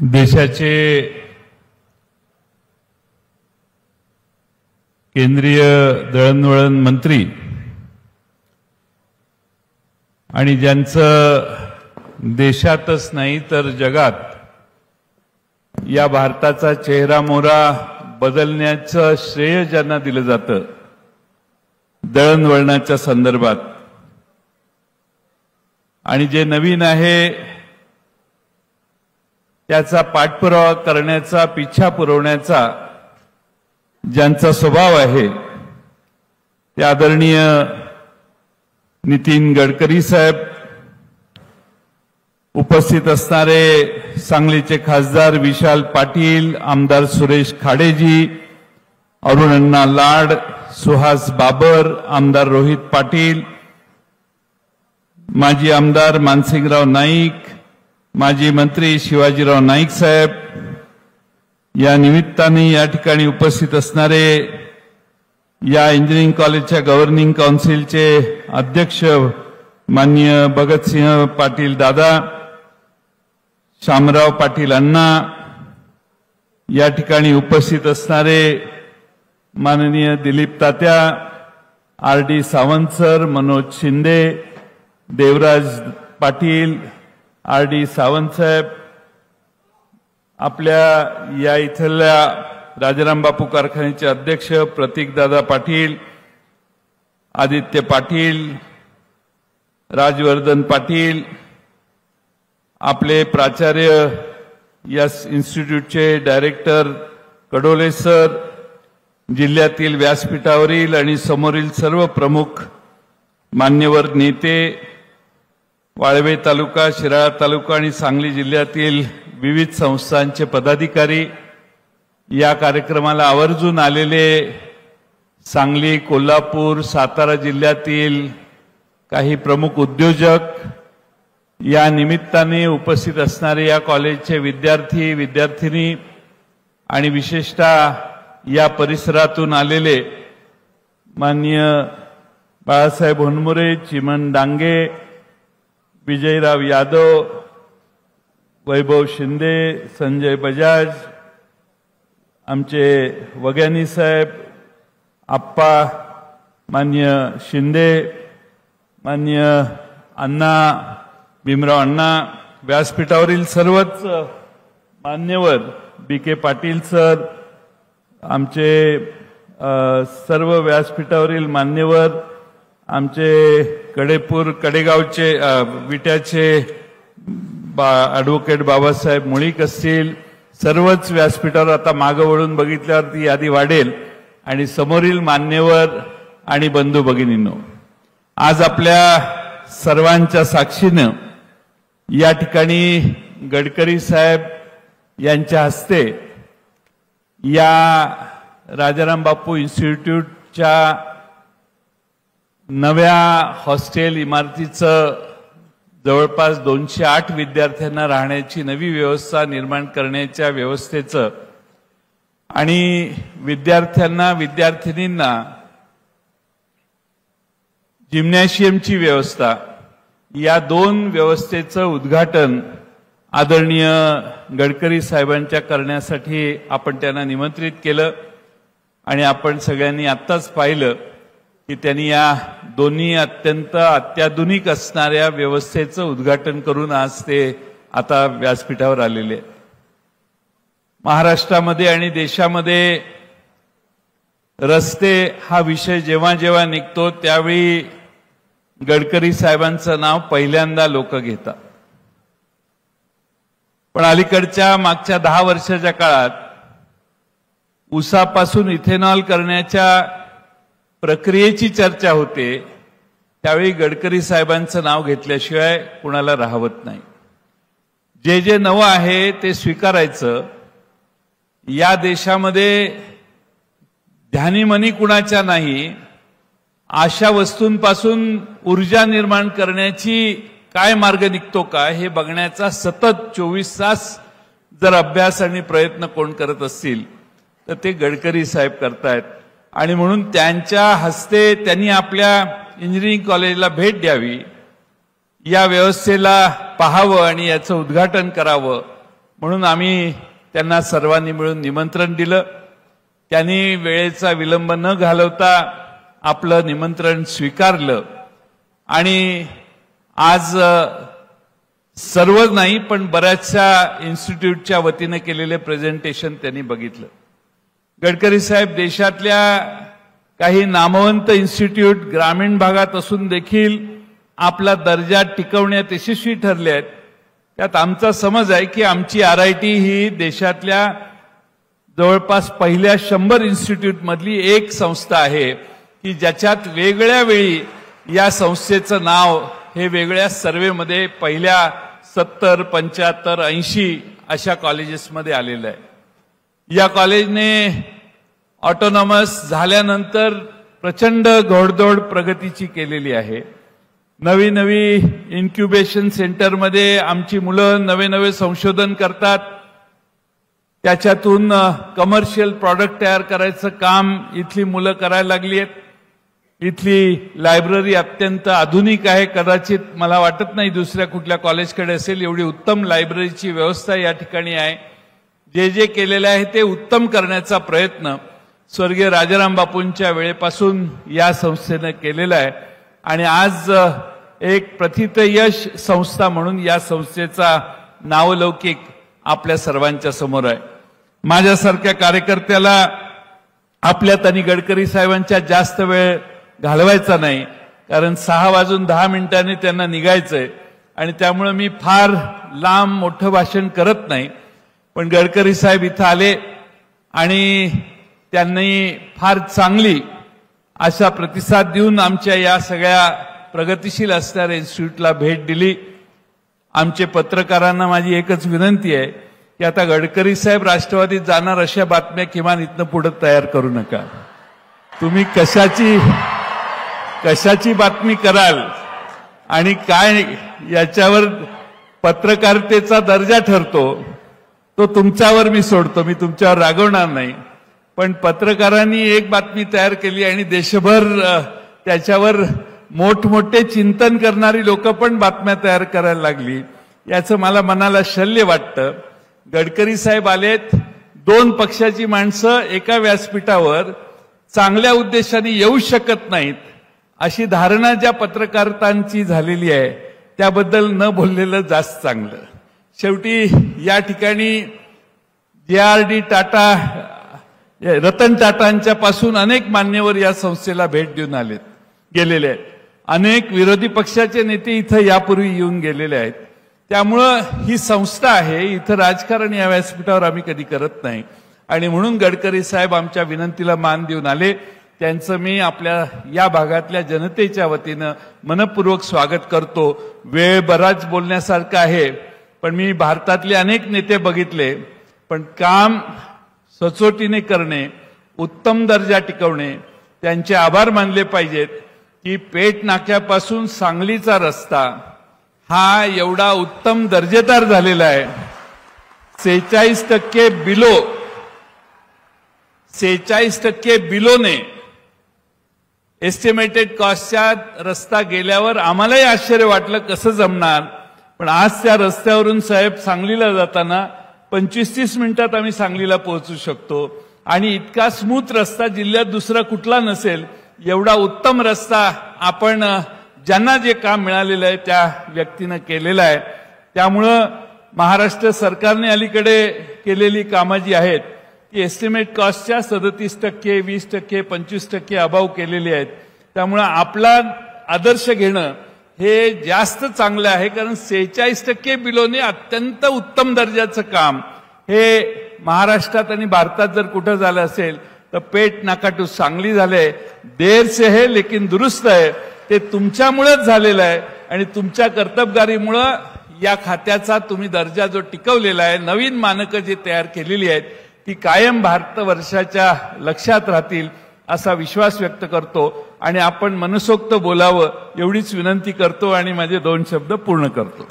देशाचे केंद्रीय दळणवळण मंत्री आणि ज्यांचं देशातच नाही तर जगात या भारताचा चेहरा मोहरा बदलण्याचं श्रेय ज्यांना दिलं जातं दळणवळणाच्या संदर्भात, आणि जे नवीन आहे त्याचा पाठपुरावा करण्याचा, पिछा पुरवण्याचा ज्यांचा स्वभाव आहे ते आदरणीय नितीन गडकरी साहेब, उपस्थित असणारे सांगलीचे खासदार विशाल पाटील, आमदार सुरेश खाडेजी, अरुण अण्णा लाड, सुहास बाबर, आमदार रोहित पाटील, माजी आमदार मानसिंगराव नाईक, माजी मंत्री शिवाजीराव नाईक साहेब, या निमित्ताने या ठिकाणी उपस्थित असणारे या इंजिनिअरिंग कॉलेजच्या गव्हर्निंग काउन्सिलचे अध्यक्ष माननीय भगतसिंह पाटील दादा, शामराव पाटील अण्णा, या ठिकाणी उपस्थित असणारे माननीय दिलीप तात्या, आर.डी. सावंत सर, मनोज शिंदे, देवराज पाटील, आर.डी. सावंत साहेब, आपल्या या इथल्या राजाराम बापू कारखान्याचे अध्यक्ष प्रतीकदादा पाटील, आदित्य पाटील, राजवर्धन पाटील, आपले प्राचार्य या इन्स्टिट्यूटचे डायरेक्टर कडोले सर, जिल्ह्यातील व्यासपीठावरील आणि समोरील सर्व प्रमुख मान्यवर नेते, वाळवे तालुका, शिराळा तालुका आणि सांगली जिल्ह्यातील विविध संस्थांचे पदाधिकारी, या कार्यक्रमाला आवर्जून आलेले सांगली, कोल्हापूर, सातारा जिल्ह्यातील काही प्रमुख उद्योजक, या निमित्ताने उपस्थित असणारे या कॉलेजचे विद्यार्थी विद्यार्थिनी आणि विशेषतः या परिसरातून आलेले माननीय बाळासाहेब होनमुरे, चिमन डांगे, विजयराव यादव, वैभव शिंदे, संजय बजाज, आमचे वग्यानी साहेब, आप्पा, मान्य शिंदे, मान्य अण्णा, भीमराव अण्णा, व्यासपीठावरील सर्वच मान्यवर, बी.के. पाटील सर, आमचे सर्व व्यासपीठावरील मान्यवर, आमचे कडेगावचे विट्याचे ॲडव्होकेट बाबासाहेब मुळीक असतील, सर्वच व्यासपीठावर आता मागं वळून बघितल्यावर ती यादी वाढेल, आणि समोरील मान्यवर आणि बंधू भगिनींनो, आज आपल्या सर्वांच्या साक्षीनं या ठिकाणी गडकरी साहेब यांच्या हस्ते या राजाराम बापू इन्स्टिट्यूटच्या नव्या हॉस्टेल इमारतीचं जवळपास 208 विद्यार्थ्यांना राहण्याची नवी व्यवस्था निर्माण करण्याच्या व्यवस्थेचं आणि विद्यार्थ्यांना विद्यार्थिनींना जिम्नॅशियमची व्यवस्था, या 2 व्यवस्थेचं उद्घाटन आदरणीय गडकरी साहेबांच्या करण्यासाठी आपण त्यांना निमंत्रित केलं, आणि आपण सगळ्यांनी आत्ताच पाहिलं की त्यांनी या दोन्ही अत्यंत अत्याधुनिक असणाऱ्या व्यवस्थेचं उद्घाटन करून आज ते आता व्यासपीठावर आलेले. महाराष्ट्रामध्ये आणि देशामध्ये रस्ते हा विषय जेव्हा जेव्हा निघतो त्यावेळी गडकरी साहेबांचं नाव पहिल्यांदा लोक घेतात. पण अलीकडच्या मागच्या 10 वर्षाच्या काळात ऊसापासून इथेनॉल करण्याच्या प्रक्रियेची चर्चा होते, त्यावेळी गडकरी साहेबांचं नाव घेतल्याशिवाय कुणाला राहवत नाही. जे नवं आहे ते स्वीकारायचं. या देशामध्ये ध्यानीमनी कुणाच्या नाही, अशा वस्तूंपासून ऊर्जा निर्माण करण्याची काय मार्ग निघतो का हे बघण्याचा सतत 24 तास जर अभ्यास आणि प्रयत्न कोण करत असतील तर ते गडकरी साहेब करतायत. आणि म्हणून त्यांच्या हस्ते त्यांनी आपल्या इंजिनिअरिंग कॉलेजला भेट द्यावी, या व्यवस्थेला पाहावं आणि याचं उद्घाटन करावं, म्हणून आम्ही त्यांना सर्वांनी मिळून निमंत्रण दिलं. त्यांनी वेळेचा विलंब न घालवता आपलं निमंत्रण स्वीकारलं आणि आज सर्व नाही पण बऱ्याचशा इन्स्टिट्यूटच्या वतीने केलेले प्रेझेंटेशन त्यांनी बघितलं. गडकरी साहेब देशातल्या काही नामवंत इन्स्टिट्यूट ग्रामीण भागात असून देखील आपला दर्जा टिकवण्यात यशस्वी ठरले आहेत. त्यात आमचा समज आहे की आमची RIT ही देशातल्या जवळपास पहिल्या 100 इन्स्टिट्यूट मधली एक संस्था आहे की ज्याच्यात वेगळ्या वेळी या संस्थेचं नाव हे वेगळ्या सर्वेमध्ये पहिल्या 70, 75, 80 अशा कॉलेजेसमध्ये आलेलं आहे. या कॉलेजने ऑटोनॉमस झाल्यानंतर प्रचंड घोडदौड प्रगतीची केलेली आहे. नवी नवी इन्क्युबेशन सेंटरमध्ये आमची मुलं नवे नवे संशोधन करतात. त्याच्यातून कमर्शियल प्रॉडक्ट तयार करायचं काम इथली मुलं करायला लागली आहेत. इथली लायब्ररी अत्यंत आधुनिक आहे. कदाचित मला वाटत नाही दुसऱ्या कुठल्या कॉलेजकडे असेल एवढी उत्तम लायब्ररीची व्यवस्था या ठिकाणी आहे. जे जे केलेलं आहे ते उत्तम करण्याचा प्रयत्न स्वर्गीय राजाराम बापूंच्या वेळेपासून या संस्थेने केलेला आहे आणि आज एक प्रथितयश संस्था म्हणून या संस्थेचा नावलौकिक आपल्या सर्वांच्या समोर आहे. माझ्यासारख्या कार्यकर्त्याला आपल्यात आणि गडकरी साहेबांच्या जास्त वेळ घालवायचा नाही, कारण 6:10 त्यांना निघायचंय आणि त्यामुळे मी फार लांब मोठं भाषण करत नाही. पण गडकरी साहेब इथं आले आणि त्यांनी फार चांगली अशा प्रतिसाद देऊन आमच्या या सगळ्या प्रगतिशील असणाऱ्या इन्स्टिट्यूटला भेट दिली. आमचे पत्रकारांना माझी एकच विनंती आहे की आता गडकरी साहेब राष्ट्रवादीत जाणार अशा बातम्या किमान इथनं पुढे तयार करू नका. तुम्ही कशाची बातमी कराल आणि काय याच्यावर पत्रकारितेचा दर्जा ठरतो तो तुमच्यावर मी सोडतो. मी तुमच्यावर रागवणार नाही. पण पत्रकारांनी एक बातमी तयार केली आणि देशभर त्याच्यावर मोठमोठे चिंतन करणारी लोक पण बातम्या तयार करायला लागली. याचं मला मनाला शल्य वाटतं. गडकरी साहेब आलेत, 2 पक्षाची माणसं एका व्यासपीठावर चांगल्या उद्देशाने येऊ शकत नाहीत अशी धारणा ज्या पत्रकारांची झालेली आहे त्याबद्दल न बोललेलं जास्त चांगलं. शेवटी या ठिकाणी JRD टाटा, रतन टाटांच्या पासून अनेक मान्यवर या संस्थेला भेट देऊन गेलेले आहेत. अनेक विरोधी पक्षाचे नेते इथं यापूर्वी येऊन गेलेले आहेत. त्यामुळं ही संस्था आहे, इथं राजकारण या व्यासपीठावर आम्ही कधी करत नाही आणि म्हणून गडकरी साहेब आमच्या विनंतीला मान देऊन आले. त्यांचं मी आपल्या या भागातल्या जनतेच्या वतीनं मनपूर्वक स्वागत करतो. वेळ बराच बोलण्यासारखा आहे पण मी भारतातले अनेक नेते बघितले, पण काम सचोटीने करणे, उत्तम दर्जा टिकवणे, त्यांचे आभार मानले पाहिजेत की पेठ नाक्यापासून सांगलीचा रस्ता हा एवढा उत्तम दर्जेदार झालेला आहे. 46% बिलोने एस्टिमेटेड कॉस्टच्या रस्ता गेल्यावर आम्हालाही आश्चर्य वाटलं कसं जमणार. पण आज त्या रस्त्यावरून साहेब सांगलीला जाताना 25-30 मिनिटात आम्ही सांगलीला पोहोचू शकतो आणि इतका स्मूथ रस्ता जिल्ह्यात दुसरा कुठला नसेल एवढा उत्तम रस्ता आपण ज्यांना जे काम मिळालेलं आहे त्या व्यक्तीनं केलेलं आहे. त्यामुळं महाराष्ट्र सरकारने अलीकडे केलेली कामं जी आहेत ती एस्टिमेट कॉस्टच्या 37%, 20%, 25% अभाव केलेली आहेत. त्यामुळं आपला आदर्श घेणं हे जास्त चांगलं आहे, कारण 46% बिलोने अत्यंत उत्तम दर्जाचं काम हे महाराष्ट्रात आणि भारतात जर कुठं झालं असेल तर पेठ नाका टू सांगली झाले. देर से है लेकिन दुरुस्त आहे. ते तुमच्यामुळेच झालेलं आहे आणि तुमच्या कर्तबगारीमुळं या खात्याचा तुम्ही दर्जा जो टिकवलेला आहे, नवीन मानकं जी तयार केलेली आहेत ती कायम भारतवर्षाच्या लक्षात राहतील असा विश्वास व्यक्त करतो आणि आपण मनसोक्त बोलावं एवढीच विनंती करतो आणि माझे 2 शब्द पूर्ण करतो.